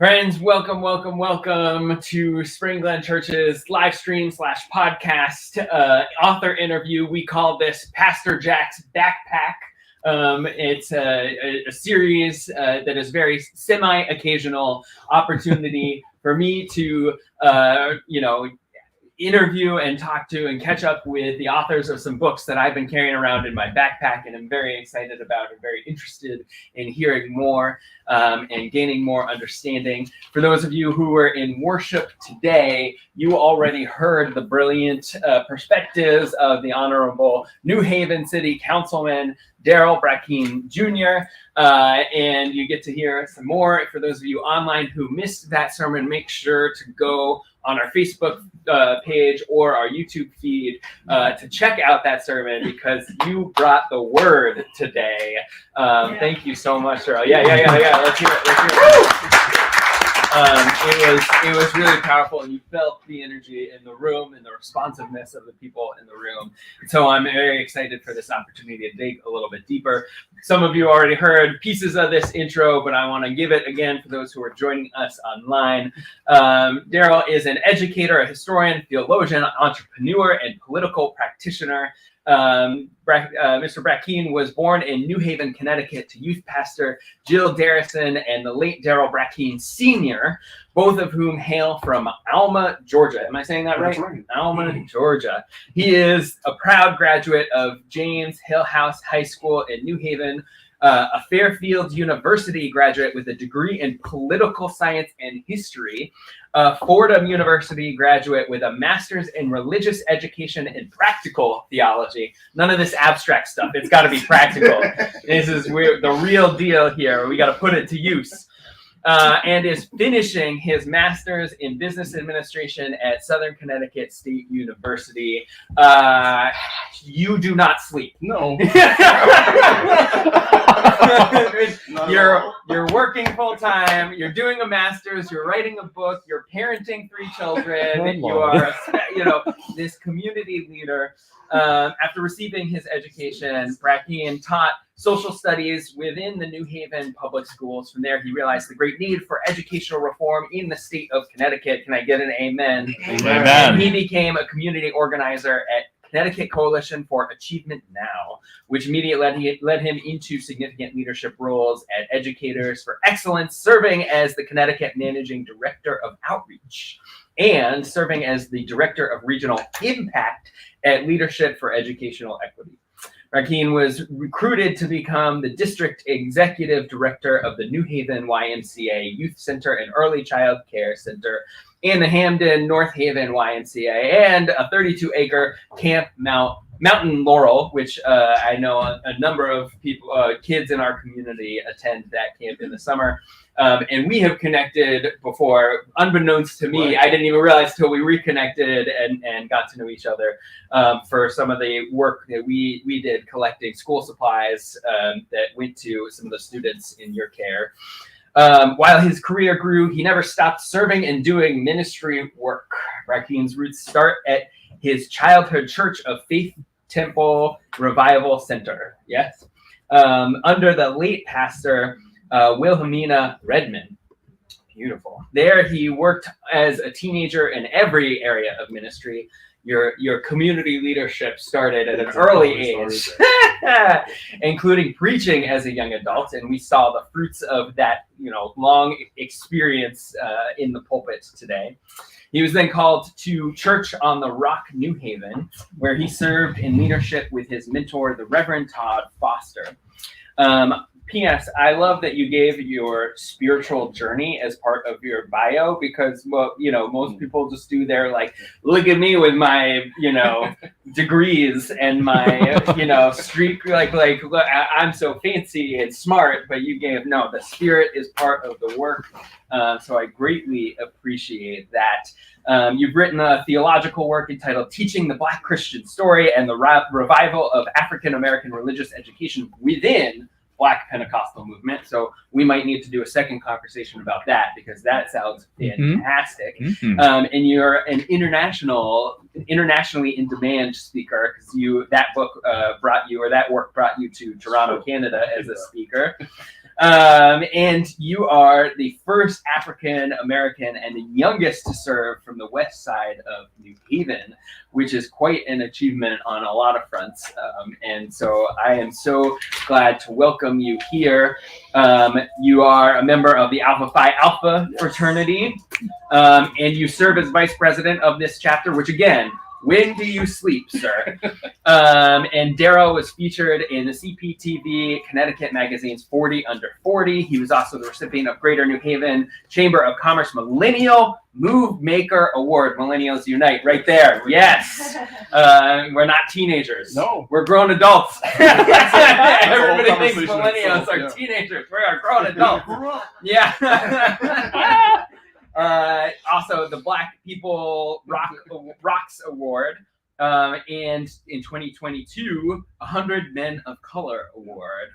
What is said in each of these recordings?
Friends, welcome to Spring Glen Church's live stream / podcast author interview. We call this Pastor Jack's Backpack. It's a series that is very semi-occasional opportunity for me to, interview and talk to and catch up with the authors of some books that I've been carrying around in my backpack and I'm very excited about and very interested in hearing more and gaining more understanding. For those of you who were in worship today, you already heard the brilliant perspectives of the Honorable New Haven City Councilman Darryl Brackeen Jr. And you get to hear some more. For those of you online who missed that sermon, make sure to go on our Facebook page or our YouTube feed to check out that sermon because you brought the word today. Thank you so much, Darryl. Yeah. Let's hear it. It was really powerful, and you felt the energy in the room and the responsiveness of the people in the room. So I'm very excited for this opportunity to dig a little bit deeper. Some of you already heard pieces of this intro, but I want to give it again for those who are joining us online. Darryl is an educator, a historian, theologian, entrepreneur, and political practitioner. Mr. Brackeen was born in New Haven, Connecticut to youth pastor Jill Darrison and the late Darryl Brackeen Sr., both of whom hail from Alma, Georgia. Am I saying that right? That's right. Alma, Georgia. He is a proud graduate of James Hill House High School in New Haven, a Fairfield University graduate with a degree in political science and history, a Fordham University graduate with a master's in religious education and practical theology. None of this abstract stuff. It's got to be practical. This is the real deal here. We got to put it to use. And is finishing his master's in business administration at Southern Connecticut State University. You do not sleep. No. You're working full time. You're doing a master's. You're writing a book. You're parenting 3 children. You are, this community leader. After receiving his education, Brackeen taught social studies within the New Haven public schools. From there, he realized the great need for educational reform in the state of Connecticut. Can I get an amen? Amen. And he became a community organizer at Connecticut Coalition for Achievement Now, which immediately led him into significant leadership roles at Educators for Excellence, serving as the Connecticut Managing Director of Outreach and serving as the Director of Regional Impact at Leadership for Educational Equity. Brackeen was recruited to become the District Executive Director of the New Haven YMCA Youth Center and Early Child Care Center and the Hamden North Haven YMCA and a 32-acre Camp Mountain Laurel, which I know a number of people, kids in our community attend that camp in the summer. And we have connected before, unbeknownst to me. I didn't even realize till we reconnected and got to know each other for some of the work that we did collecting school supplies that went to some of the students in your care. While his career grew, he never stopped serving and doing ministry work. Brackeen's roots start at his childhood Church of Faith Temple Revival Center. Yes. Under the late pastor, Wilhelmina Redmond. Beautiful. There he worked as a teenager in every area of ministry. Your community leadership started at an early age, including preaching as a young adult, and we saw the fruits of that, long experience in the pulpit today. He was then called to Church on the Rock, New Haven, where he served in leadership with his mentor, the Reverend Todd Foster. P.S. I love that you gave your spiritual journey as part of your bio because, most people just do their look at me with my, degrees and my, street, look, I'm so fancy and smart, but you gave, no, the spirit is part of the work. So I greatly appreciate that. You've written a theological work entitled Teaching the Black Christian Story and the Revival of African American Religious Education Within Black Pentecostal Movement. So we might need to do a second conversation about that because that sounds fantastic. Mm-hmm. And you're an internationally in demand speaker because that work brought you to Toronto, Canada as a speaker. And you are the first African American and the youngest to serve from the west side of New Haven, which is quite an achievement on a lot of fronts. And so I am so glad to welcome you here. You are a member of the Alpha Phi Alpha fraternity, and you serve as vice president of this chapter, which again, when do you sleep, sir? And Darryl was featured in the CPTV Connecticut magazine's 40 Under 40. He was also the recipient of Greater New Haven Chamber of Commerce Millennial Move Maker Award. Millennials Unite, right there. Yes. We're not teenagers. No. We're grown adults. Everybody thinks millennials are teenagers. We are grown adults. Yeah. Also, the Black People Rocks Award, and in 2022, 100 Men of Color Award.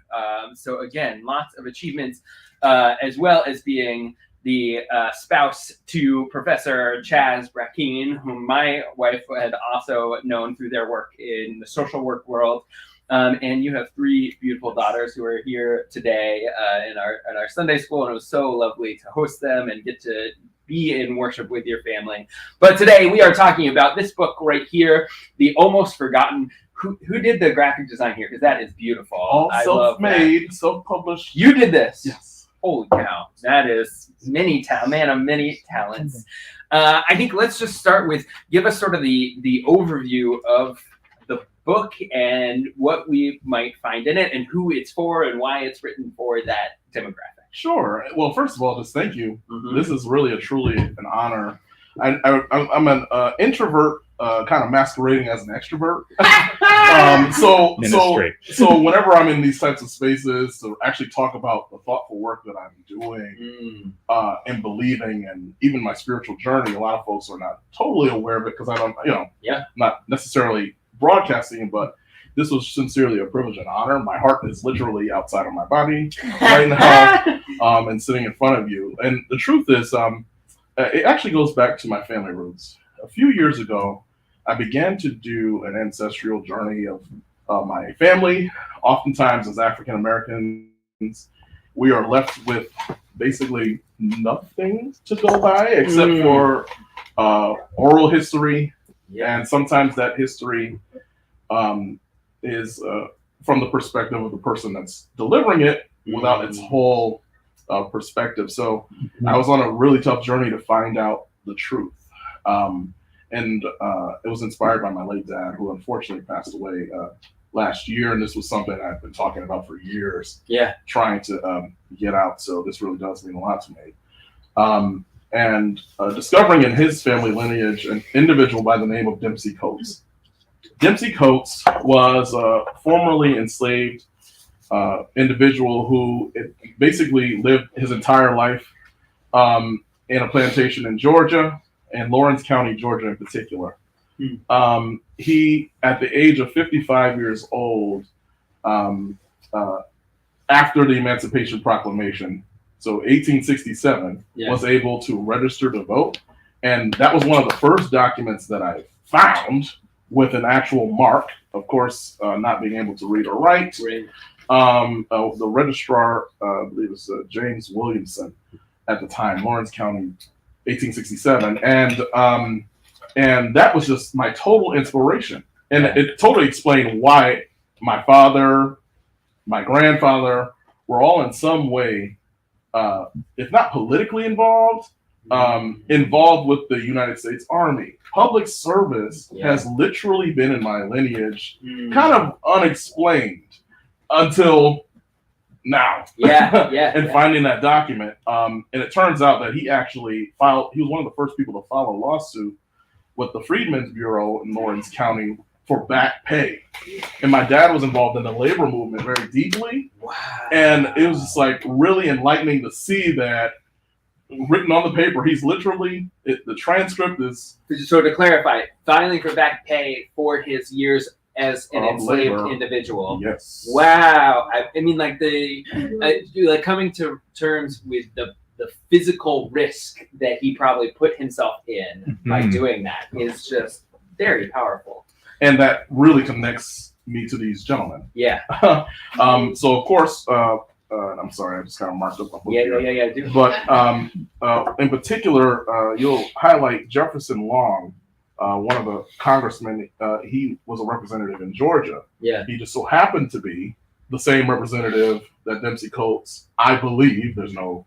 So again, lots of achievements, as well as being the spouse to Professor Chaz Brackeen, whom my wife had also known through their work in the social work world. And you have 3 beautiful daughters who are here today in our Sunday school, and it was so lovely to host them and get to be in worship with your family. But today we are talking about this book right here, The Almost Forgotten. Who did the graphic design here? Because that is beautiful. All self-made, self-published. You did this? Yes. Holy cow. That is man of many talents. I think let's just start with, give us sort of the overview of the book and what we might find in it and who it's for and why it's written for that demographic. Sure. Well, first of all, just thank you. Mm-hmm. This is really truly an honor. I'm an introvert, kind of masquerading as an extrovert. So whenever I'm in these types of spaces to actually talk about the thoughtful work that I'm doing and believing, and even my spiritual journey, a lot of folks are not totally aware of it because I don't, not necessarily broadcasting, but this was sincerely a privilege and honor. My heart is literally outside of my body right now, and sitting in front of you. And the truth is, it actually goes back to my family roots. A few years ago, I began to do an ancestral journey of my family. Oftentimes, as African Americans, we are left with basically nothing to go by except for oral history, and sometimes that history is from the perspective of the person that's delivering it without its whole perspective. So I was on a really tough journey to find out the truth. And it was inspired by my late dad, who unfortunately passed away last year. And this was something I've been talking about for years, trying to get out. So this really does mean a lot to me. And discovering in his family lineage an individual by the name of Dempsey Coates. Dempsey Coates was a formerly enslaved individual who basically lived his entire life in a plantation in Georgia, and Lawrence County, Georgia in particular. He, at the age of 55 years old, after the Emancipation Proclamation, so 1867, was able to register to vote. And that was one of the first documents that I found with an actual mark, of course, not being able to read or write. The registrar, I believe it was James Williamson at the time, Lawrence County, 1867. And that was just my total inspiration. And it totally explained why my father, my grandfather were all in some way, if not politically involved, involved with the United States Army. Public service has literally been in my lineage, kind of unexplained until now. Finding that document. And it turns out that he actually he was one of the first people to file a lawsuit with the Freedmen's Bureau in Lawrence County for back pay. And my dad was involved in the labor movement very deeply. Wow. And it was just like really enlightening to see that written on the paper. He's literally, the transcript is... So to clarify, filing for back pay for his years as an enslaved individual. Yes. Wow. I mean, like like coming to terms with the physical risk that he probably put himself in by doing that is just very powerful. And that really connects me to these gentlemen. Yeah. So of course, and I'm sorry, I just kind of marked up my book Yeah, here. yeah, do. But in particular, you'll highlight Jefferson Long, one of the congressmen. He was a representative in Georgia. Yeah. He just so happened to be the same representative that Dempsey Coates, I believe, there's no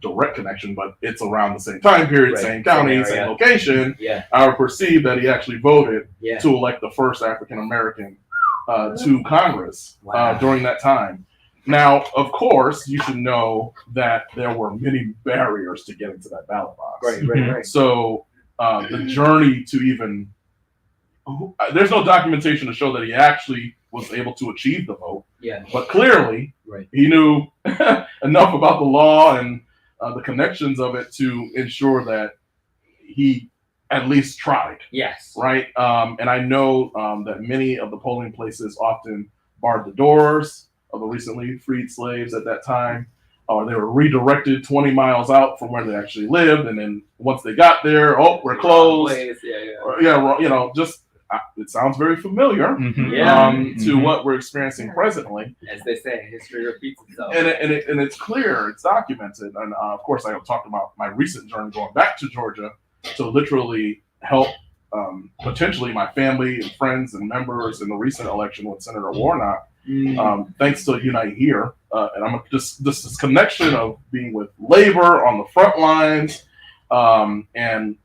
direct connection, but it's around the same time period, Right. same county, same location. Yeah. I would perceive that he actually voted Yeah. to elect the first African American to Congress during that time. Now, of course, you should know that there were many barriers to getting to that ballot box. Right. So the journey to even there's no documentation to show that he actually was able to achieve the vote. Yeah. But clearly, Right. he knew enough about the law and the connections of it to ensure that he at least tried. Yes. Right. And I know that many of the polling places often barred the doors of the recently freed slaves at that time, or they were redirected 20 miles out from where they actually lived. And then once they got there, oh, we're closed. Or, just it sounds very familiar to what we're experiencing presently. As they say, history repeats itself. And it's clear, it's documented. And of course, I talked about my recent journey going back to Georgia to literally help potentially my family and friends and members in the recent election with Senator Warnock. Thanks to Unite Here, and I'm just this connection of being with labor on the front lines and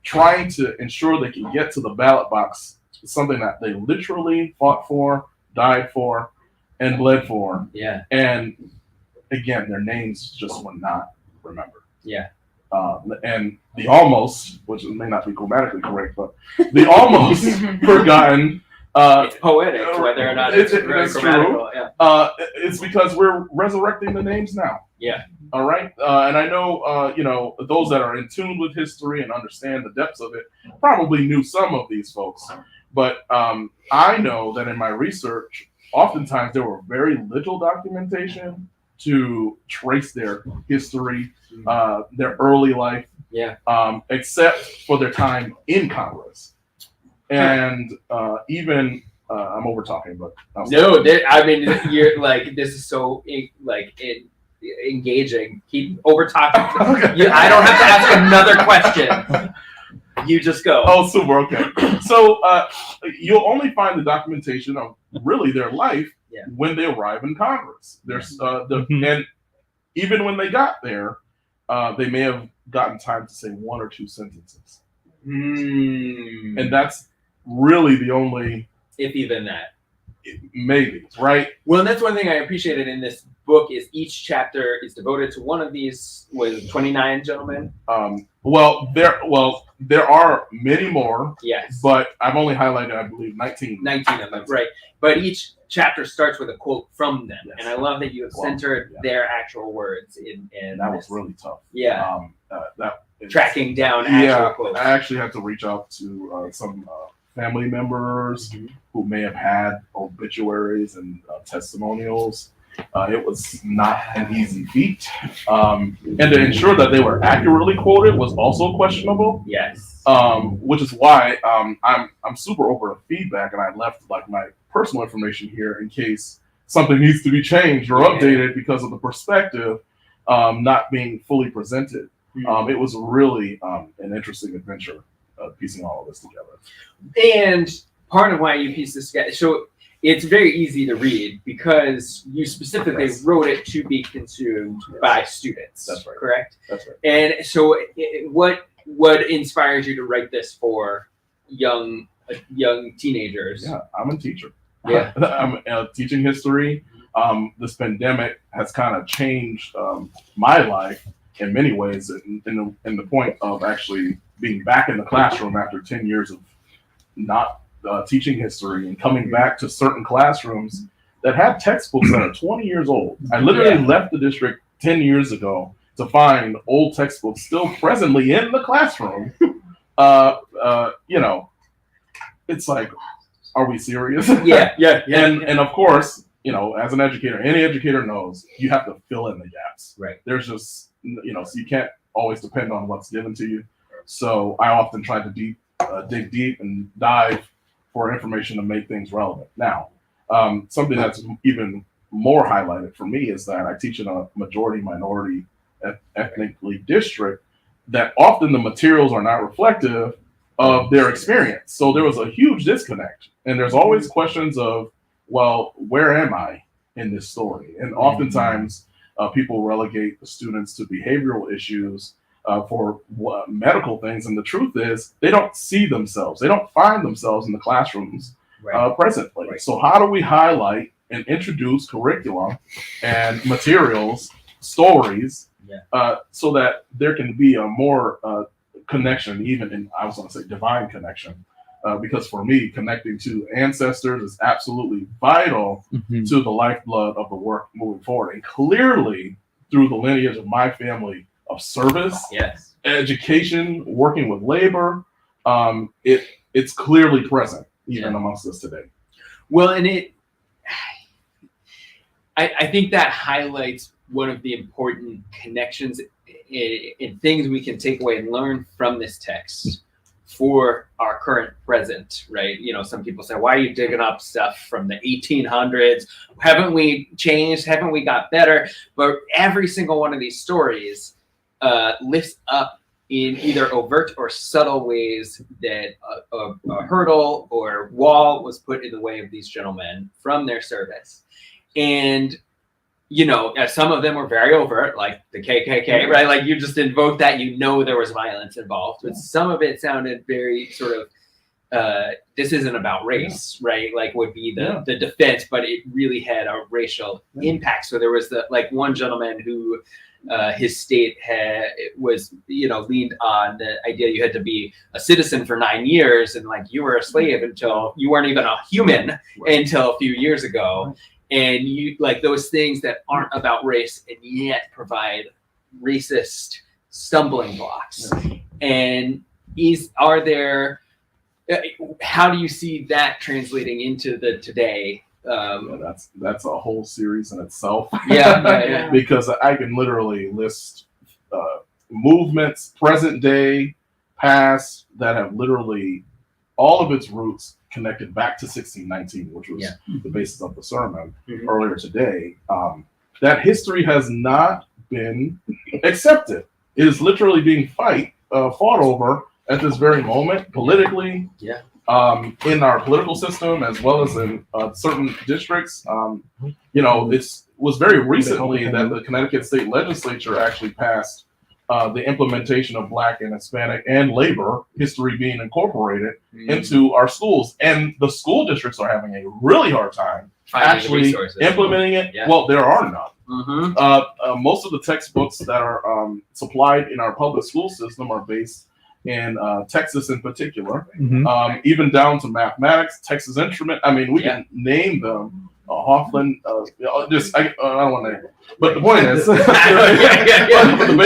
trying to ensure they can get to the ballot box is something that they literally fought for, died for, and bled for. Yeah. And again, their names just were not remembered. Yeah. And the almost, which may not be grammatically correct, but the almost forgotten. It's poetic, whether or not it's grammatical. Yeah. It's because we're resurrecting the names now. Yeah. All right. And I know, those that are in tune with history and understand the depths of it probably knew some of these folks. But I know that in my research, oftentimes there were very little documentation to trace their history, their early life, except for their time in Congress. And even I'm over talking, but no, you're like, this is so engaging. Keep over talking. Okay. I don't have to ask another question. You just go. Oh, super. Okay. So you'll only find the documentation of really their life when they arrive in Congress. There's and even when they got there, they may have gotten time to say one or two sentences, and that's really the only, if even that. Maybe, right? Well, and that's one thing I appreciated in this book is each chapter is devoted to one of these 29 gentlemen. There are many more. Yes. But I've only highlighted, I believe, 19. 19 of them, right. But each chapter starts with a quote from them. Yes. And I love that you have centered their actual words in that was really tough. Yeah. Tracking down actual quotes. I actually had to reach out to some family members who may have had obituaries and testimonials. It was not an easy feat. And to ensure that they were accurately quoted was also questionable. Yes. Which is why I'm super open to feedback, and I left my personal information here in case something needs to be changed or updated because of the perspective not being fully presented. It was really an interesting adventure piecing all of this together. And part of why you pieced this together, so it's very easy to read because you specifically wrote it to be consumed by students. That's right. Correct? That's right. And so what inspires you to write this for young teenagers? Yeah, I'm a teacher. Yeah. I'm teaching history. This pandemic has kind of changed my life in many ways, in the point of actually being back in the classroom after 10 years of not teaching history and coming back to certain classrooms that have textbooks that are 20 years old. I literally left the district 10 years ago to find old textbooks still presently in the classroom. It's like, are we serious? Yeah. And of course, as an educator, any educator knows you have to fill in the gaps. Right. There's just, so you can't always depend on what's given to you. So I often try to dig deep and dive for information to make things relevant. Now, something that's even more highlighted for me is that I teach in a majority minority ethnically district, that often the materials are not reflective of their experience. So there was a huge disconnect, and there's always questions of, well, where am I in this story? And oftentimes people relegate the students to behavioral issues for medical things, and the truth is they don't see themselves, they don't find themselves in the classrooms presently. So how do we highlight and introduce curriculum and materials, stories, so that there can be a more connection, even in, I was going to say, divine connection, because for me, connecting to ancestors is absolutely vital to the lifeblood of the work moving forward. And clearly, through the lineage of my family of service, education, working with labor, it's clearly present even amongst us today. Well, and I think that highlights one of the important connections in things we can take away and learn from this text for our current present, right? You know, some people say, why are you digging up stuff from the 1800s? Haven't we changed? Haven't we got better? But every single one of these stories lifts up in either overt or subtle ways that a hurdle or wall was put in the way of these gentlemen from their service. And you know, some of them were very overt, like the KKK, right? Like you just invoked that, you know, there was violence involved. But some of it sounded very sort of, this isn't about race, right? Like would be the defense, but it really had a racial impact. So there was one gentleman who his state was, you know, leaned on the idea you had to be a citizen for 9 years, and like you were a slave until you weren't even a human until a few years ago. And you like those things that aren't about race and yet provide racist stumbling blocks. And how do you see that translating into the today? That's a whole series in itself. Yeah. Because I can literally list movements, present day, past, that have literally all of its roots connected back to 1619, which was the basis of the sermon earlier today. That history has not been accepted. It is literally being fought over at this very moment, politically, in our political system, as well as in certain districts. You know, it was very recently that the Connecticut State Legislature actually passed the implementation of Black and Hispanic and labor history being incorporated into our schools. And the school districts are having a really hard time actually implementing it. Well, there are none. Most of the textbooks that are supplied in our public school system are based in Texas in particular, even down to mathematics, Texas Instrument. I mean, we can name them. Hoffman, I don't want to name it. But the point is,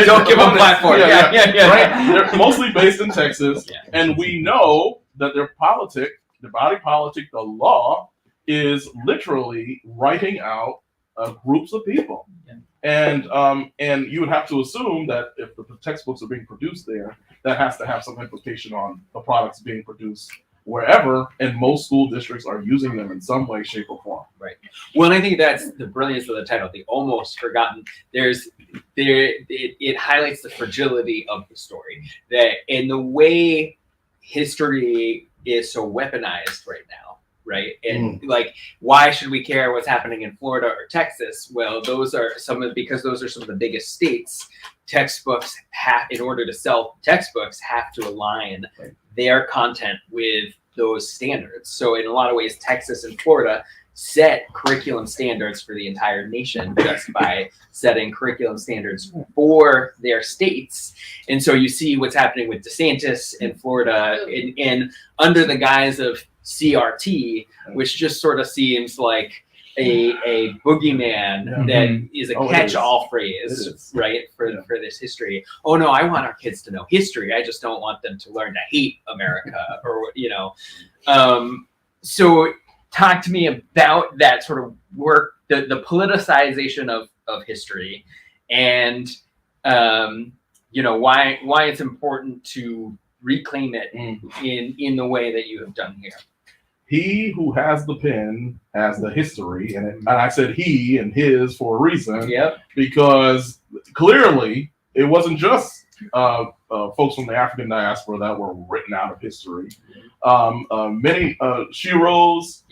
don't give them platform. Right? They're mostly based in Texas, and we know that their body politic, the law, is literally writing out groups of people. And you would have to assume that if the textbooks are being produced there, that has to have some implication on the products being produced wherever, and most school districts are using them in some way, shape, or form. Right. Well, and I think that's the brilliance of the title, The Almost Forgotten. It highlights the fragility of the story, that in the way history is so weaponized right now, right? And like, why should we care what's happening in Florida or Texas? Well, because those are some of the biggest states. Textbooks in order to sell textbooks, have to align their content with those standards. So in a lot of ways, Texas and Florida set curriculum standards for the entire nation just by setting curriculum standards for their states. And so you see what's happening with DeSantis in Florida in under the guise of CRT, which just sort of seems like a boogeyman that is a catch-all phrase, right, for this history. Oh no, I want our kids to know history. I just don't want them to learn to hate America, or you know. So talk to me about that sort of work, the politicization of history, and you know, why it's important to reclaim it in the way that you have done here. he who has the pen has the history, and I said he and his for a reason. Yep. Because clearly it wasn't just folks from the African diaspora that were written out of history. Many Shiros,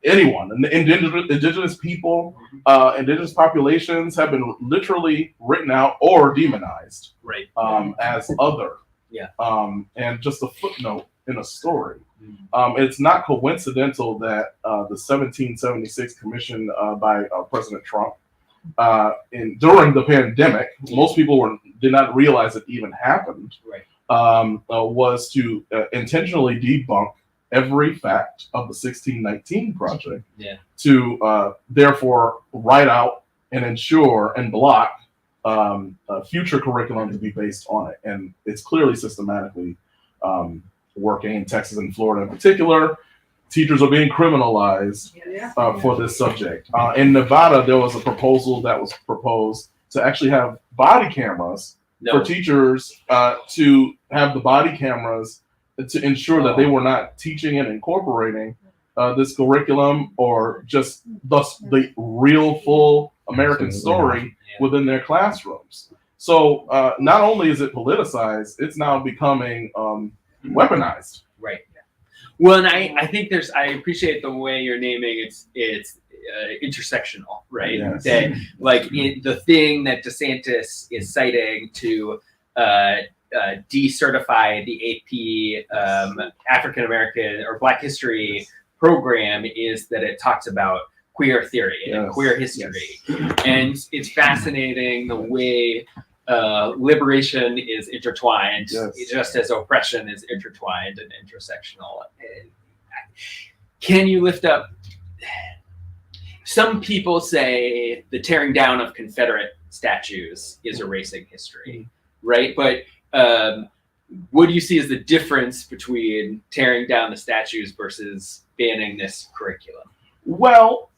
anyone, indigenous people, indigenous populations have been literally written out or demonized, right, as other. Yeah. And just a footnote in a story. It's not coincidental that the 1776 commission by President Trump during the pandemic, most people did not realize it even happened. Right. Was to intentionally debunk every fact of the 1619 project. Yeah. To therefore write out and ensure and block future curriculum to be based on it, and it's clearly systematically working in Texas and Florida in particular. Teachers are being criminalized for this subject. In Nevada, there was a proposal that was proposed to actually have body cameras for teachers, to have the body cameras to ensure that they were not teaching and incorporating this curriculum or just thus the real full American story within their classrooms. So not only is it politicized, it's now becoming weaponized. Right. Well, and I think I appreciate the way you're naming it's intersectional, right? Yes. That the thing that DeSantis is citing to decertify the AP African American or Black History program is that it talks about queer theory and queer history, and it's fascinating the way liberation is intertwined, just as oppression is intertwined and intersectional. Can you lift up? Some people say the tearing down of Confederate statues is erasing history, right? But what do you see as the difference between tearing down the statues versus banning this curriculum? Well,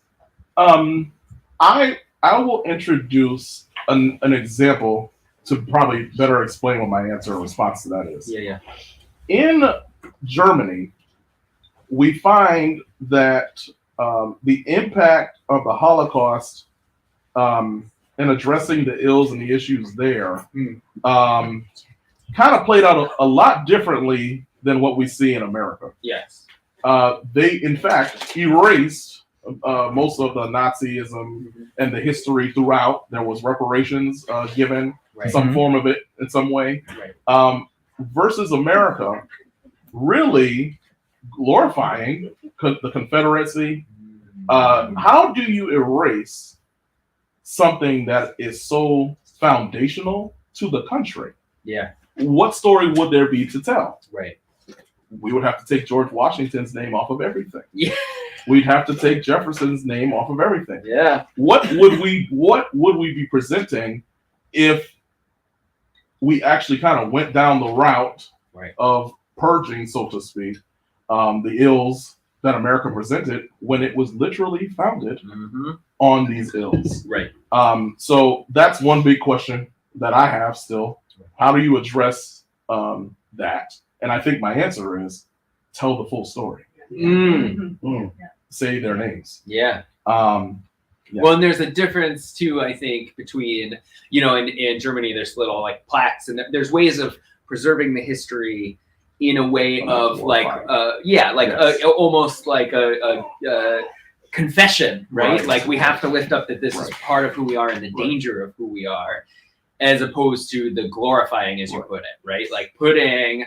I will introduce an example to probably better explain what my answer or response to that is. Yeah. In Germany, we find that the impact of the Holocaust in addressing the ills and the issues there kind of played out a lot differently than what we see in America. Yes. They, in fact, erased most of the Nazism and the history throughout. There was reparations given, some form of it in some way. Right. Versus America, really glorifying the Confederacy. How do you erase something that is so foundational to the country? Yeah. What story would there be to tell? Right. We would have to take George Washington's name off of everything. Yeah. We'd have to take Jefferson's name off of everything. Yeah. What would we be presenting if we actually kind of went down the route of purging, so to speak, the ills that America presented when it was literally founded on these ills? Right. So that's one big question that I have still. How do you address that? And I think my answer is tell the full story. Say their names. Yeah. Well, and there's a difference too, I think, between, in Germany, there's little plaques, and there's ways of preserving the history in a way of almost like a confession, right? Like we have to lift up that this is part of who we are and the danger of who we are, as opposed to the glorifying, as you put it, right? Like putting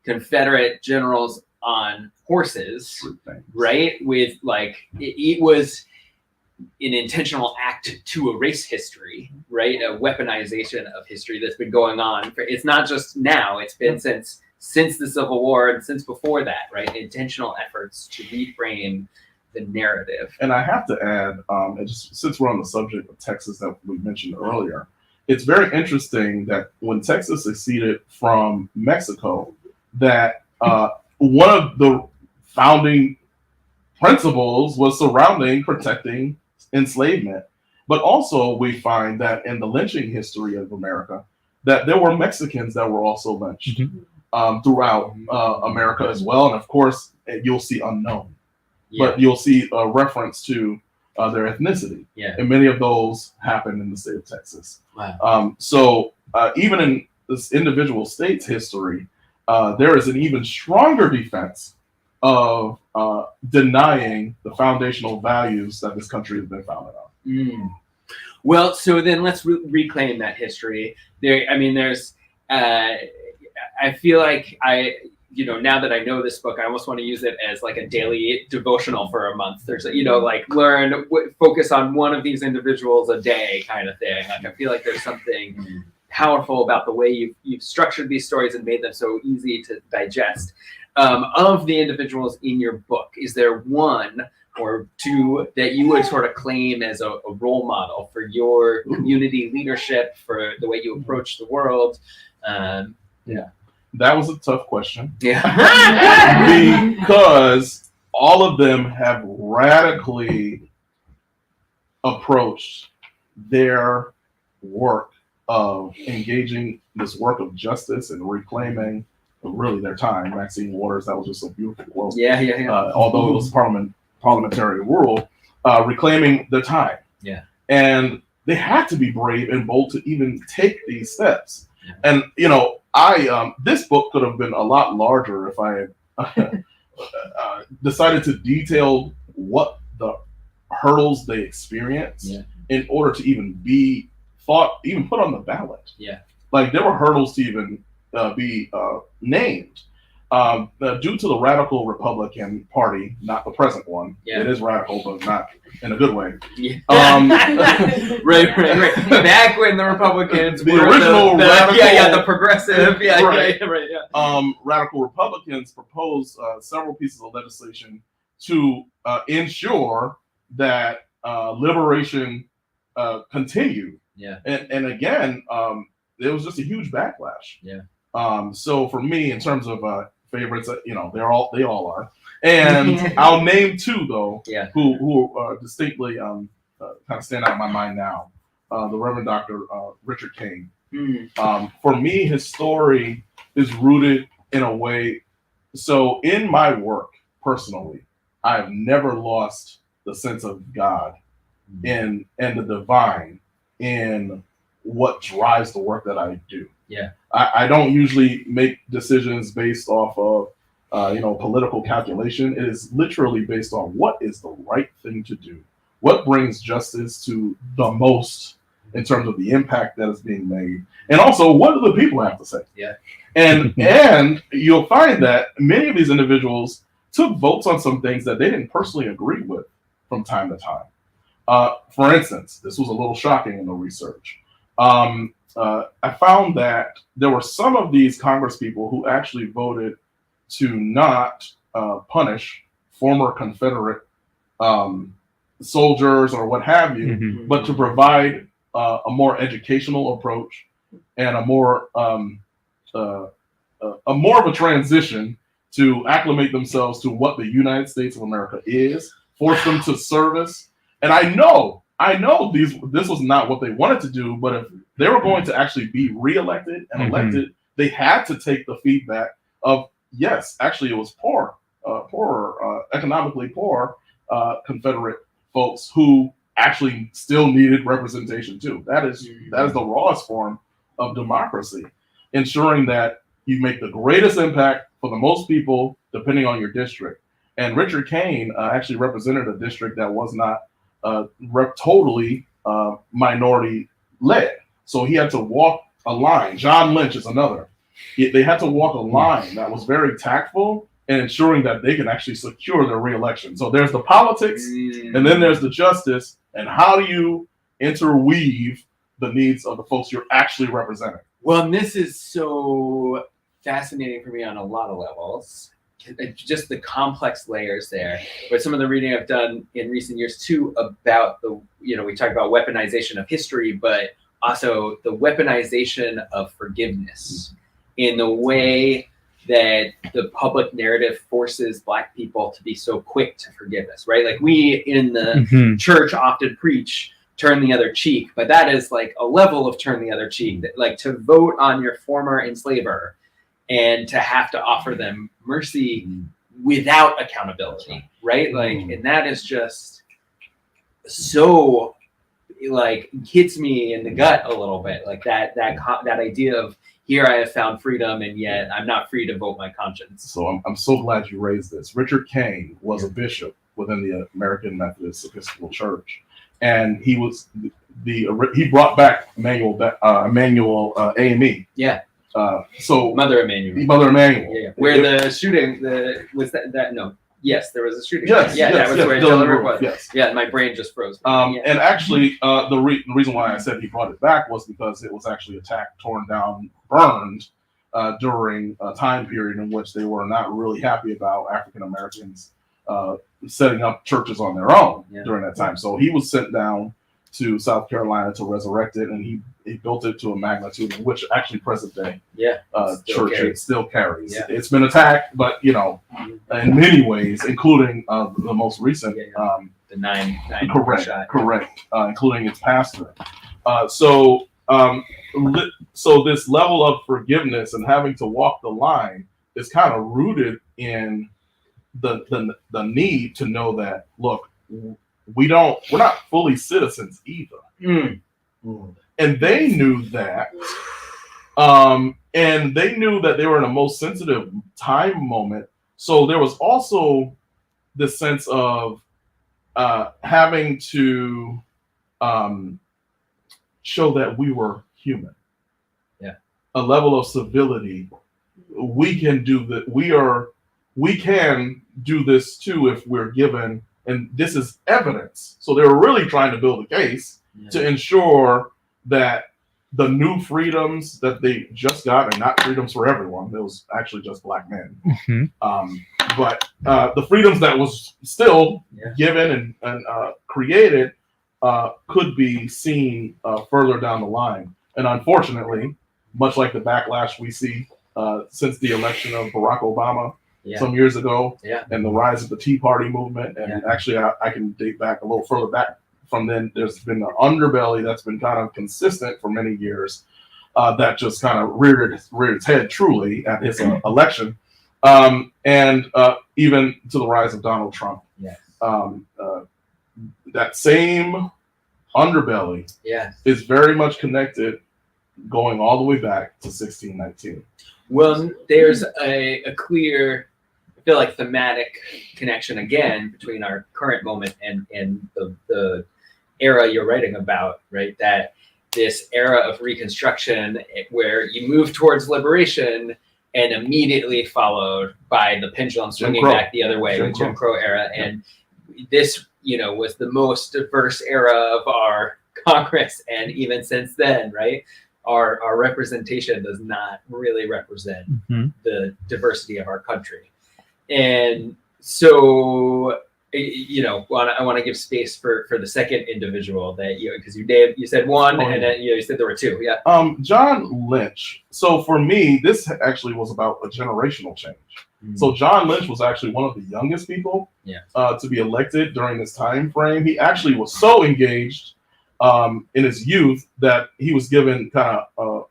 Confederate generals on horses, right? With it was an intentional act to erase history, right? A weaponization of history that's been going on. It's not just now, it's been since the Civil War and since before that, right? Intentional efforts to reframe the narrative. And I have to add, since we're on the subject of Texas that we mentioned earlier, it's very interesting that when Texas seceded from Mexico, that one of the founding principles was surrounding protecting enslavement. But also we find that in the lynching history of America, that there were Mexicans that were also lynched. throughout America as well. And of course, you'll see unknown, but you'll see a reference to their ethnicity. Yeah. And many of those happen in the state of Texas. Wow. So even in this individual state's history, there is an even stronger defense of denying the foundational values that this country has been founded on. Well, so then let's reclaim that history. There's I feel like now that I know this book, I almost want to use it as like a daily devotional for a month. There's focus on one of these individuals a day kind of thing. Like I feel like there's something powerful about the way you've structured these stories and made them so easy to digest. Of the individuals in your book, is there one or two that you would sort of claim as a role model for your community leadership, for the way you approach the world? That was a tough question. Yeah. Because all of them have radically approached their work of engaging this work of justice and reclaiming really their time. Maxine Waters, that was just a beautiful quote. Yeah. Although it was parliamentary rule, reclaiming their time. Yeah. And they had to be brave and bold to even take these steps. Yeah. And, this book could have been a lot larger if I had decided to detail what the hurdles they experienced in order to even be put on the ballot. Yeah. Like there were hurdles to even be named. Due to the radical Republican Party, not the present one. Yeah. It is radical, but not in a good way. Yeah. Right. Back when the Republicans the were original radical, the progressive, right. Radical Republicans proposed several pieces of legislation to ensure that liberation continued. Yeah. And again, there was just a huge backlash. Yeah. So for me, in terms of favorites, they all are, and I'll name two though, who distinctly kind of stand out in my mind now. The Reverend Dr. Richard King. For me, his story is rooted in a way. So in my work personally, I have never lost the sense of God and the divine in what drives the work that I do. Yeah. I don't usually make decisions based off of, political calculation. It is literally based on what is the right thing to do. What brings justice to the most in terms of the impact that is being made. And also, what do the people have to say? Yeah. And you'll find that many of these individuals took votes on some things that they didn't personally agree with from time to time. For instance, this was a little shocking in the research. I found that there were some of these Congress people who actually voted to not punish former Confederate soldiers or what have you, but to provide a more educational approach and a more of a transition to acclimate themselves to what the United States of America is, force them to service. And I know this was not what they wanted to do, but if they were going to actually be reelected and elected, they had to take the feedback of, yes, actually it was economically poor Confederate folks who actually still needed representation too. That is the rawest form of democracy, ensuring that you make the greatest impact for the most people, depending on your district. And Richard Kane actually represented a district that was not totally minority led. So he had to walk a line. John Lynch is another. They had to walk a line that was very tactful and ensuring that they can actually secure their reelection. So there's the politics, and then there's the justice, and how do you interweave the needs of the folks you're actually representing? Well, and this is so fascinating for me on a lot of levels. Just the complex layers there. But some of the reading I've done in recent years too about we talked about weaponization of history, but also the weaponization of forgiveness in the way that the public narrative forces Black people to be so quick to forgive us, right? Like we in the church often preach turn the other cheek, but that is like a level of turn the other cheek. That, like, to vote on your former enslaver and to have to offer them mercy without accountability, right? Like, and that is just so like hits me in the gut a little bit, like that idea of here I have found freedom and yet I'm not free to vote my conscience. So I'm so glad you raised this. Richard Kane was a bishop within the American Methodist Episcopal Church, and he was he brought back Emmanuel AME. Yeah. So Mother Emmanuel. Yeah. Where the shooting was that no. Yes, there was a shooting. Yes, that was where Dylan was. Yes. Yeah, my brain just froze. And actually, the reason why I said he brought it back was because it was actually attacked, torn down, burned during a time period in which they were not really happy about African Americans setting up churches on their own during that time. So he was sent down to South Carolina to resurrect it, and he built it to a magnitude in which actually present day church still carries. Yeah. It's been attacked, but in many ways, including the most recent the nine correct, including its pastor. So this level of forgiveness and having to walk the line is kind of rooted in the need to know that, look, we're not fully citizens either. And they knew that. And they knew that they were in a most sensitive time moment. So there was also this sense of having to show that we were human. Yeah. A level of civility. We can do that. We can do this too if we're given, and this is evidence. So they were really trying to build a case to ensure that the new freedoms that they just got, and not freedoms for everyone, it was actually just black men. But the freedoms that was still given and created could be seen further down the line. And unfortunately, much like the backlash we see since the election of Barack Obama some years ago, and the rise of the Tea Party movement, and actually I can date back a little further back from then. There's been an underbelly that's been kind of consistent for many years that just kind of reared its head truly at his election, and even to the rise of Donald Trump. That same underbelly is very much connected, going all the way back to 1619. Well, there's a clear, I feel like, thematic connection again between our current moment and the era you're writing about, right? That this era of Reconstruction where you move towards liberation and immediately followed by the pendulum swinging back the other way with Jim Crow era. And this, was the most diverse era of our Congress. And even since then, right? Our representation does not really represent the diversity of our country. And so, I want to give space for the second individual that because you said one, and then you said there were two. Yeah. John Lynch. So for me, this actually was about a generational change. So John Lynch was actually one of the youngest people to be elected during this time frame. He actually was so engaged in his youth that he was given kind of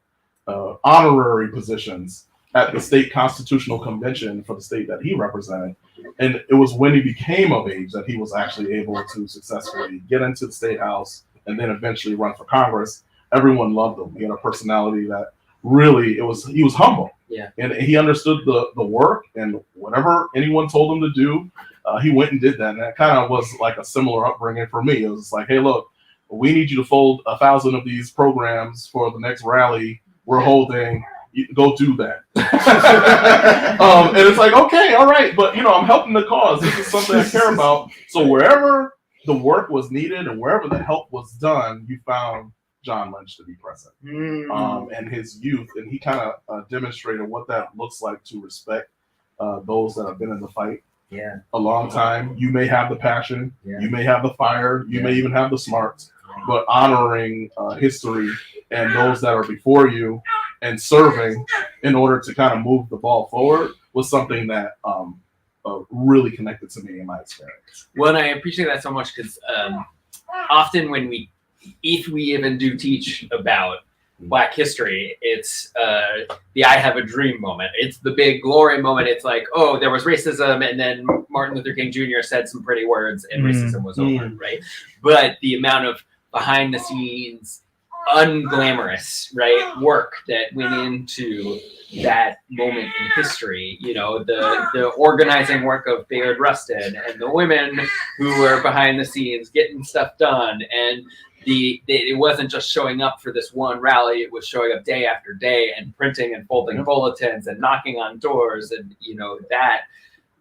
honorary positions at the state constitutional convention for the state that he represented. And it was when he became of age that he was actually able to successfully get into the state house and then eventually run for Congress. Everyone loved him. He had a personality that really, he was humble. Yeah. And he understood the work, and whatever anyone told him to do, he went and did that. And that kind of was like a similar upbringing for me. It was like, hey, look, we need you to fold 1,000 of these programs for the next rally we're holding. Go do that. And it's like, okay, all right, but I'm helping the cause. This is something I care about. So wherever the work was needed and wherever the help was done, you found John Lynch to be present. And his youth, and he kind of demonstrated what that looks like to respect those that have been in the fight a long time. You may have the passion, you may have the fire, you may even have the smarts, but honoring history and those that are before you and serving in order to kind of move the ball forward was something that really connected to me in my experience. Well, and I appreciate that so much because often if we even do teach about Black history. It's the I have a dream moment. It's the big glory moment. It's like, oh, there was racism, and then Martin Luther King Jr. said some pretty words, and racism was over, right? But the amount of behind the scenes, unglamorous, right, work that went into that moment in history, the organizing work of Bayard Rustin and the women who were behind the scenes getting stuff done, and it wasn't just showing up for this one rally, it was showing up day after day and printing and folding bulletins and knocking on doors, and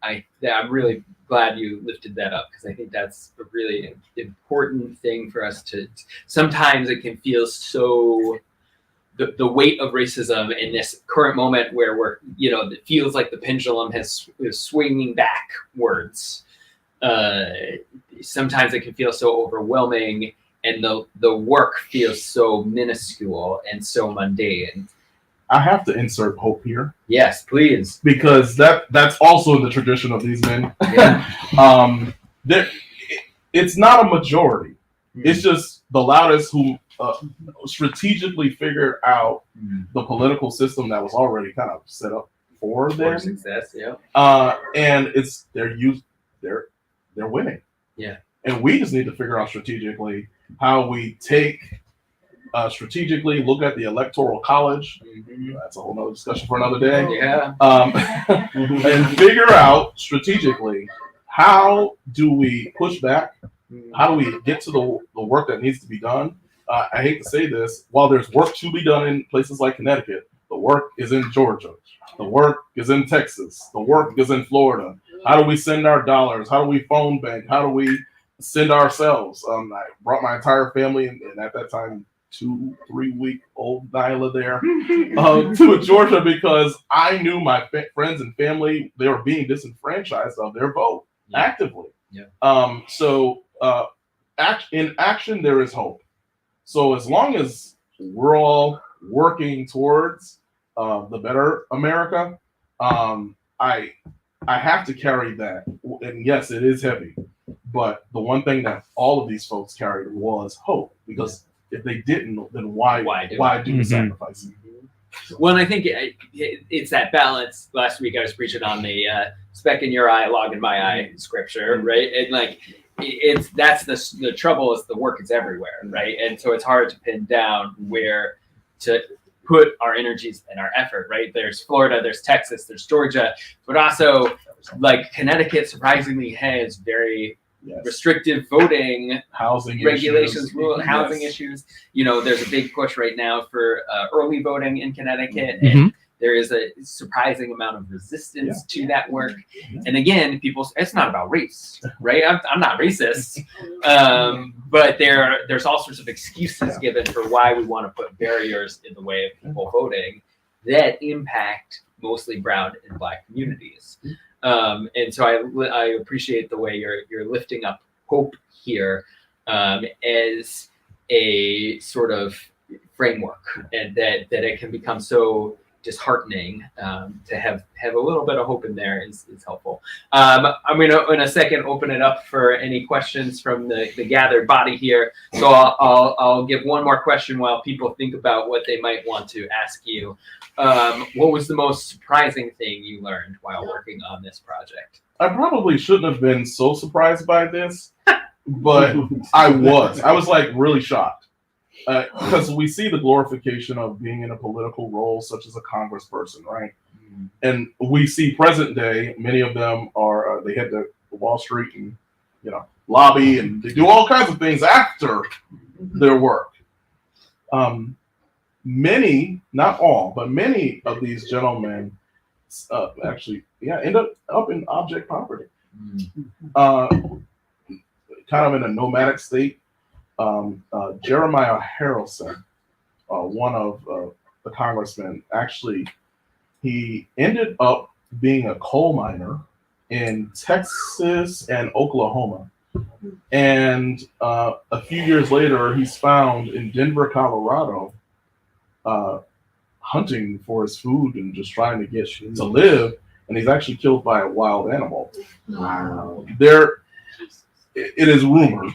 I'm really glad you lifted that up, because I think that's a really important thing for us to. Sometimes it can feel so. The weight of racism in this current moment where it feels like the pendulum is swinging backwards. Sometimes it can feel so overwhelming, and the work feels so minuscule and so mundane. I have to insert hope here. Yes, please. Because that's also the tradition of these men. Yeah. It's not a majority. It's just the loudest who strategically figured out the political system that was already kind of set up for them. For success, yeah. And they're winning. Yeah. And we just need to figure out strategically how we strategically look at the electoral college. That's a whole nother discussion for another day. Yeah. And figure out strategically, how do we push back? How do we get to the work that needs to be done? I hate to say this, while there's work to be done in places like Connecticut, the work is in Georgia. The work is in Texas. The work is in Florida. How do we send our dollars? How do we phone bank? How do we send ourselves? I brought my entire family, and at that time, 2-3 week old Nyla there, to Georgia, because I knew my friends and family, they were being disenfranchised of their vote actively. Yeah. In action, there is hope. So as long as we're all working towards the better America, I have to carry that. And yes, it is heavy. But the one thing that all of these folks carried was hope. Because if they didn't, then why do the sacrifice? Well, and I think it's that balance. Last week I was preaching on the speck in your eye, log in my eye scripture, right? And that's the trouble is the work is everywhere, right? And so it's hard to pin down where to put our energies and our effort, right? There's Florida, there's Texas, there's Georgia, but also Connecticut surprisingly has very restrictive voting, housing regulations, issues. Housing issues. There's a big push right now for early voting in Connecticut, and there is a surprising amount of resistance to that work. And again, it's not about race, right? I'm not racist, but there's all sorts of excuses given for why we want to put barriers in the way of people voting that impact mostly brown and Black communities. And so I appreciate the way you're lifting up hope here as a sort of framework, and that it can become so disheartening. To have a little bit of hope in there is helpful. I'm going to in a second open it up for any questions from the gathered body here. So I'll give one more question while people think about what they might want to ask you. What was the most surprising thing you learned while working on this project? I probably shouldn't have been so surprised by this, but I was really shocked. Because we see the glorification of being in a political role, such as a congressperson, right? And we see present day, many of them are, they head to Wall Street and, lobby, and they do all kinds of things after their work. Many, not all, but many of these gentlemen end up in object poverty. Kind of in a nomadic state. Jeremiah Harrelson, one of the congressmen, actually, he ended up being a coal miner in Texas and Oklahoma. And a few years later, he's found in Denver, Colorado, hunting for his food and just trying to get to live. And he's actually killed by a wild animal. Wow. It is rumored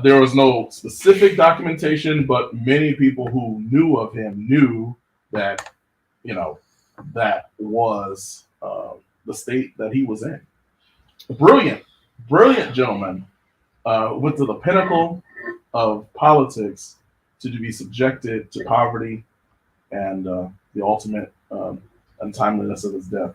There was no specific documentation, but many people who knew of him knew that, that was the state that he was in. Brilliant gentleman, went to the pinnacle of politics to be subjected to poverty and the ultimate untimeliness of his death.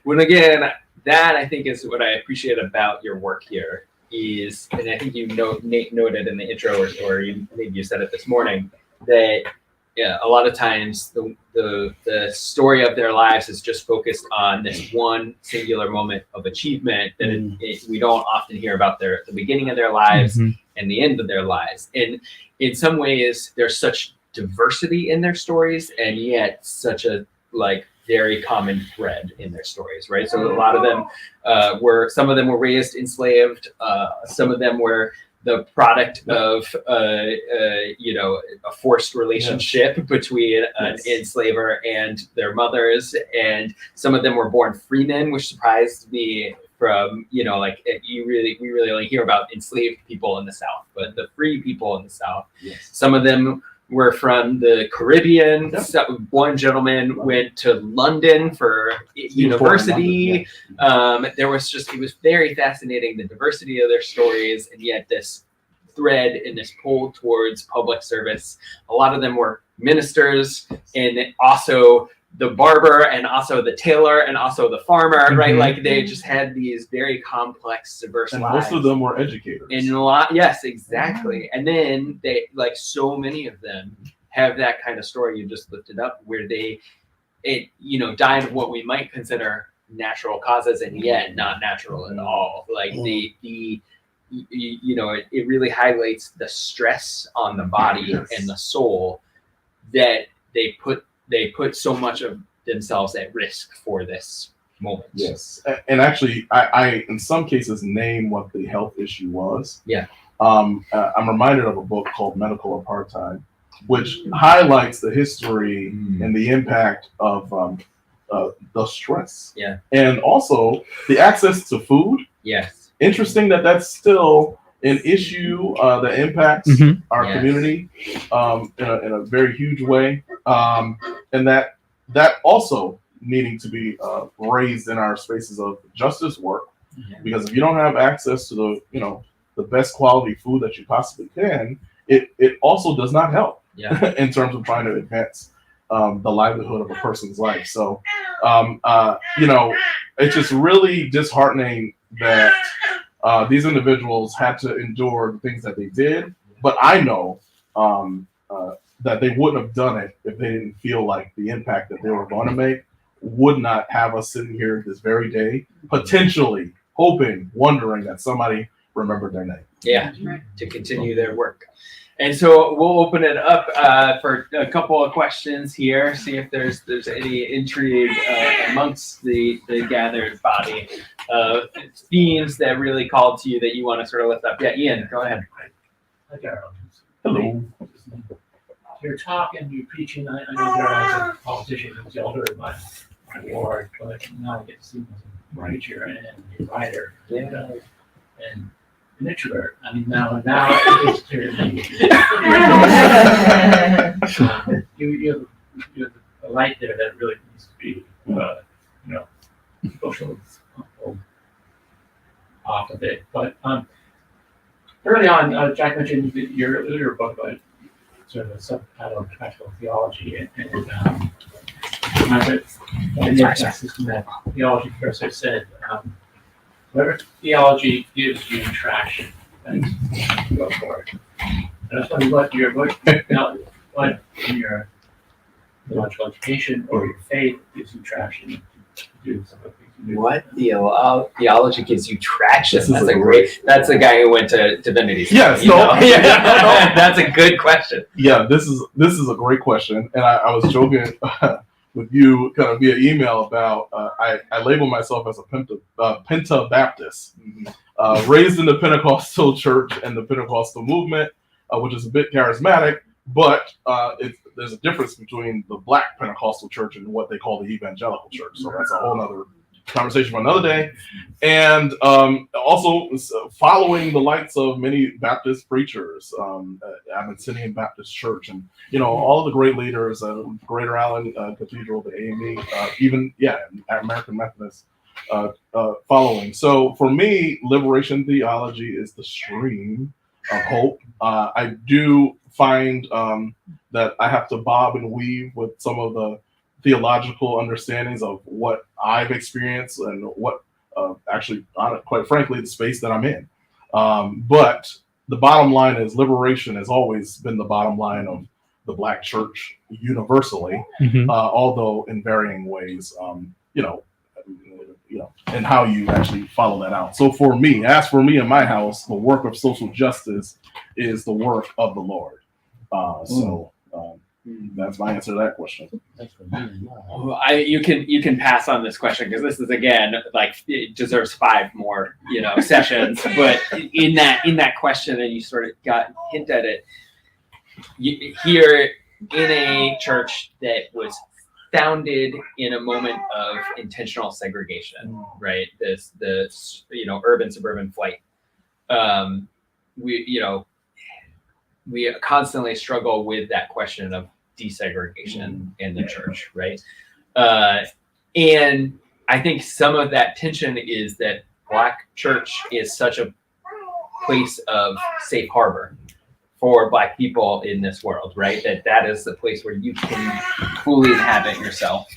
When again, that I think is what I appreciate about your work here is, and I think you noted in the intro, or maybe you said it this morning, that a lot of times the story of their lives is just focused on this one singular moment of achievement that we don't often hear about the beginning of their lives and the end of their lives. And in some ways, there's such diversity in their stories, and yet such a very common thread in their stories, right? So a lot of them some of them were raised enslaved. Some of them were the product of a forced relationship between an enslaver and their mothers, and some of them were born freemen, which surprised me. From we really only hear about enslaved people in the South, but the free people in the South, some of them were from the Caribbean. Yep. So one gentleman went to London for university. It was very fascinating, the diversity of their stories, and yet this thread and this pull towards public service. A lot of them were ministers, and also the barber, and also the tailor, and also the farmer, right? They just had these very complex, diverse lives. Most of them were educators. Yes, exactly. And then they, so many of them, have that kind of story you just lifted up, where they died of what we might consider natural causes, and yet not natural at all. It really highlights the stress on the body and the soul that they put so much of themselves at risk for this moment. Yes. And actually, I in some cases name what the health issue was. Yeah. I'm reminded of a book called Medical Apartheid, which highlights the history and the impact of the stress. Yeah. And also the access to food. Yes. Interesting that's still an issue that impacts our community in a very huge way, and that also needing to be raised in our spaces of justice work, because if you don't have access to the best quality food that you possibly can, it also does not help in terms of trying to advance the livelihood of a person's life. So it's just really disheartening that these individuals had to endure the things that they did, but I know that they wouldn't have done it if they didn't feel like the impact that they were going to make would not have us sitting here this very day, potentially hoping, wondering that somebody remembered their name. Yeah, to continue their work. And so we'll open it up for a couple of questions here, see if there's any intrigue amongst the gathered body. Themes that really called to you that you want to sort of lift up. Yeah, Ian, go ahead. Hi, Darryl. Hello. Your talk and your preaching, I know Darryl as a politician who's elder in my ward, but now I get to see him as a preacher and a writer. Yeah. And an introvert. I mean, now it is clear to me. You have a light there that really needs to be, social off of it. But early on, Jack mentioned your earlier book about sort of a subtitle of practical theology, and that theology professor said, whatever theology gives you traction, go for it. And I was wondering what in your theological education or your faith gives you traction to do some of the things you do. What theology gives you traction? That's a guy who went to divinity school. Yes, that's a good question. Yeah, this is a great question, and I was joking with you kind of via email about I label myself as a Penta Baptist, raised in the Pentecostal church and the Pentecostal movement, which is a bit charismatic, but there's a difference between the Black Pentecostal church and what they call the evangelical church. So that's a whole other conversation for another day. And also following the lights of many Baptist preachers, Abyssinian Baptist Church, and all of the great leaders, Greater Allen Cathedral, the AME, even American Methodist following. So for me, liberation theology is the stream of hope. I do find that I have to bob and weave with some of the theological understandings of what I've experienced and what actually, quite frankly, the space that I'm in. But the bottom line is liberation has always been the bottom line of the Black church universally, although in varying ways, and how you actually follow that out. So for me, as for me in my house, the work of social justice is the work of the Lord. That's my answer to that question. You can pass on this question because this is again like it deserves 5 more sessions. But in that question, and you sort of got hint at it here in a church that was founded in a moment of intentional segregation, right? The urban suburban flight. We constantly struggle with that question of desegregation in the church, right? And I think some of that tension is that Black church is such a place of safe harbor for Black people in this world, right? That is the place where you can fully inhabit yourself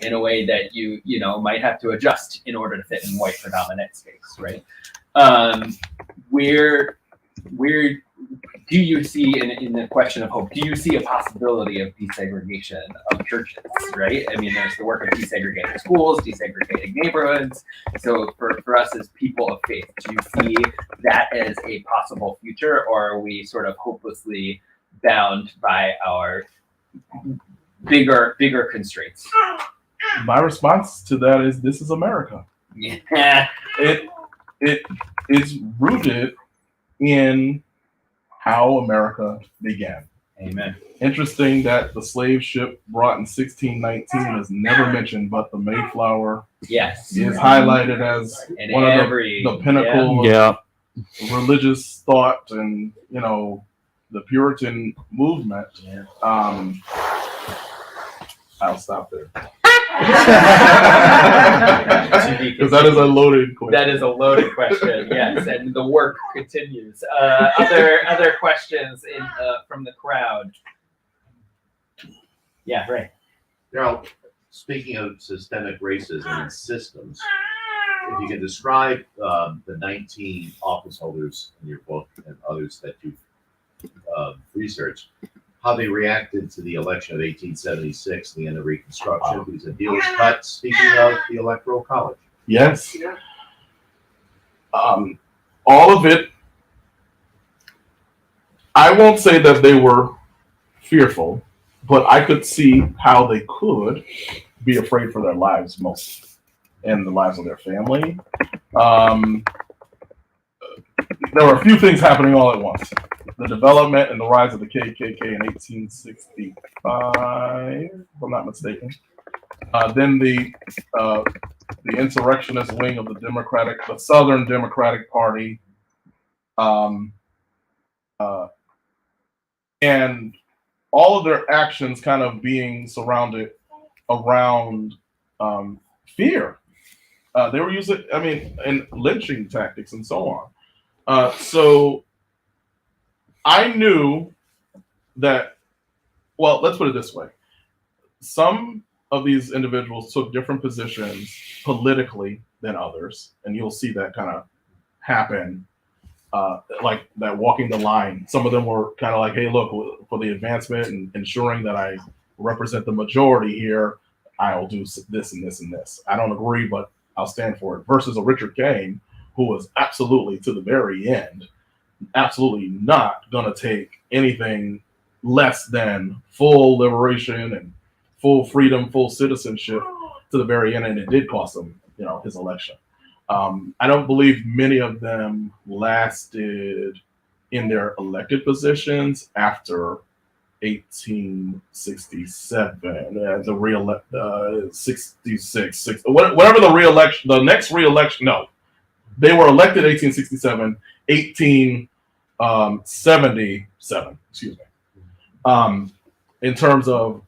in a way that you might have to adjust in order to fit in white predominant space, right? Where do you see in the question of hope, do you see a possibility of desegregation of churches, right? I mean, there's the work of desegregating schools, desegregating neighborhoods. So for us as people of faith, do you see that as a possible future, or are we sort of hopelessly bound by our bigger constraints? My response to that is, this is America. Yeah. It is rooted in how America began. Amen. Interesting that the slave ship brought in 1619 is never mentioned, but the Mayflower is highlighted as one of the pinnacle of religious thought and the Puritan movement. I'll stop there. Because that is a loaded question. That is a loaded question, yes, and the work continues. Other questions from the crowd? Yeah, right. Darryl, speaking of systemic racism and systems, if you can describe the 19 office holders in your book and others that you've researched, how they reacted to the election of 1876, the end of Reconstruction, because a deal was cut, speaking of the Electoral College. Yes. All of it, I won't say that they were fearful, but I could see how they could be afraid for their lives mostly, and the lives of their family. There were a few things happening all at once. The development and the rise of the KKK in 1865, if I'm not mistaken. Then the insurrectionist wing of the Southern Democratic Party, and all of their actions kind of being surrounded around fear. They were using, and lynching tactics and so on. So I knew that, well, let's put it this way. Some of these individuals took different positions politically than others, and you'll see that kind of happen, like that walking the line. Some of them were kind of like, hey, look, for the advancement and ensuring that I represent the majority here, I'll do this and this and this. I don't agree, but I'll stand for it. Versus a Richard Kane, who was absolutely to the very end, absolutely not going to take anything less than full liberation and full freedom, full citizenship to the very end, and it did cost him, his election. I don't believe many of them lasted in their elected positions after 1867, the 66, whatever the next re-election. No, they were elected 1867, 1877. Excuse me. In terms of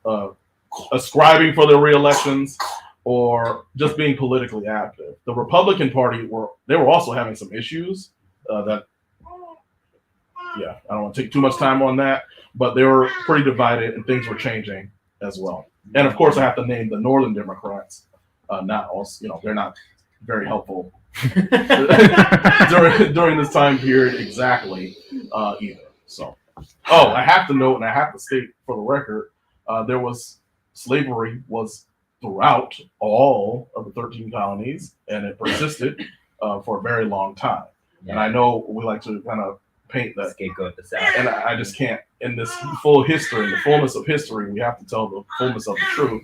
ascribing for their re-elections or just being politically active. The Republican Party were also having some issues I don't want to take too much time on that, but they were pretty divided and things were changing as well. And of course, I have to name the Northern Democrats. Not also, they're not very helpful during this time period exactly either. So, I have to note and I have to state for the record, slavery was throughout all of the 13 colonies, and it persisted for a very long time. Yeah. And I know we like to kind of paint that scapegoat the South, and I just can't. In this full history, the fullness of history, we have to tell the fullness of the truth.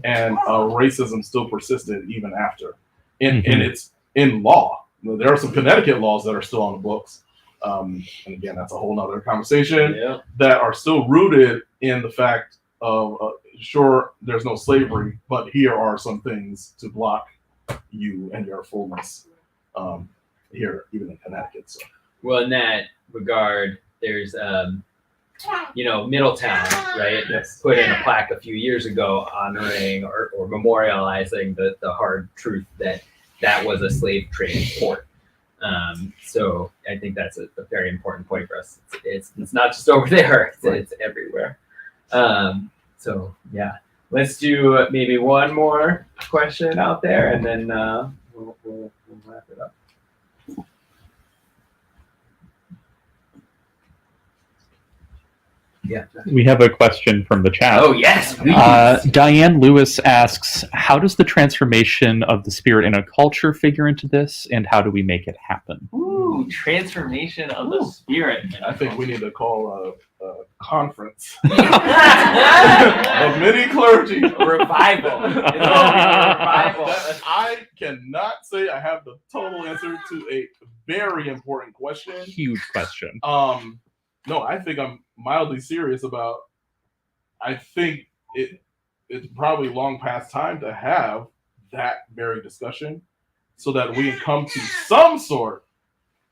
And racism still persisted even after. And it's in law. There are some Connecticut laws that are still on the books. And again, that's a whole nother conversation that are still rooted in the fact of, sure, there's no slavery, but here are some things to block you and your fullness here, even in Connecticut. So. Well, in that regard, there's, Middletown, right? Yes. Put in a plaque a few years ago honoring or memorializing the hard truth that was a slave trade port. So I think that's a very important point for us. It's not just over there; it's everywhere. So yeah, let's do maybe one more question out there, and then we'll wrap it up. Yeah. We have a question from the chat. Oh, yes, please. Diane Lewis asks, how does the transformation of the spirit in a culture figure into this, and how do we make it happen? Ooh, transformation of the spirit. I think we need to call a conference of many clergy. Revival. It's all revival. I cannot say I have the total answer to a very important question. Huge question. No, I think I'm mildly serious about. I think it's probably long past time to have that very discussion, so that we can come to some sort,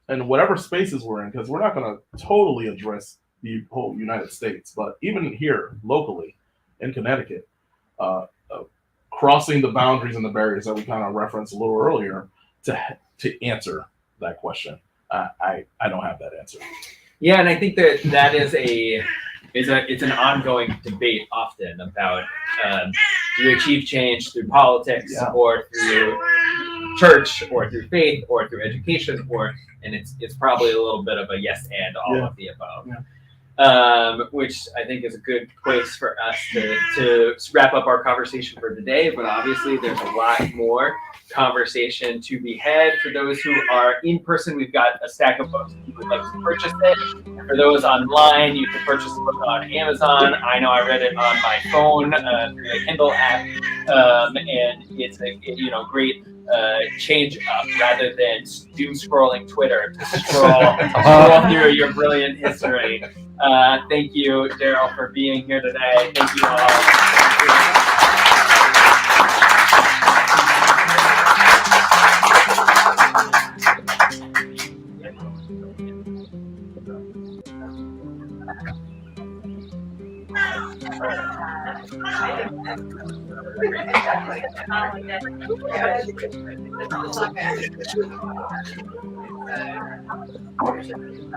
and whatever spaces we're in, because we're not going to totally address the whole United States, but even here locally in Connecticut, crossing the boundaries and the barriers that we kind of referenced a little earlier to answer that question. I don't have that answer. Yeah, and I think that is it's an ongoing debate often about do you achieve change through politics or through church or through faith or through education, and it's probably a little bit of a yes and all of the above. Yeah. Which I think is a good place for us to wrap up our conversation for today. But obviously, there's a lot more conversation to be had. For those who are in person, we've got a stack of books. If you would like to purchase it. For those online, you can purchase the book on Amazon. I know I read it on my phone through the Kindle app, and it's a great change up rather than doom scrolling Twitter to scroll through your brilliant history. Thank you, Darryl, for being here today. Thank you all.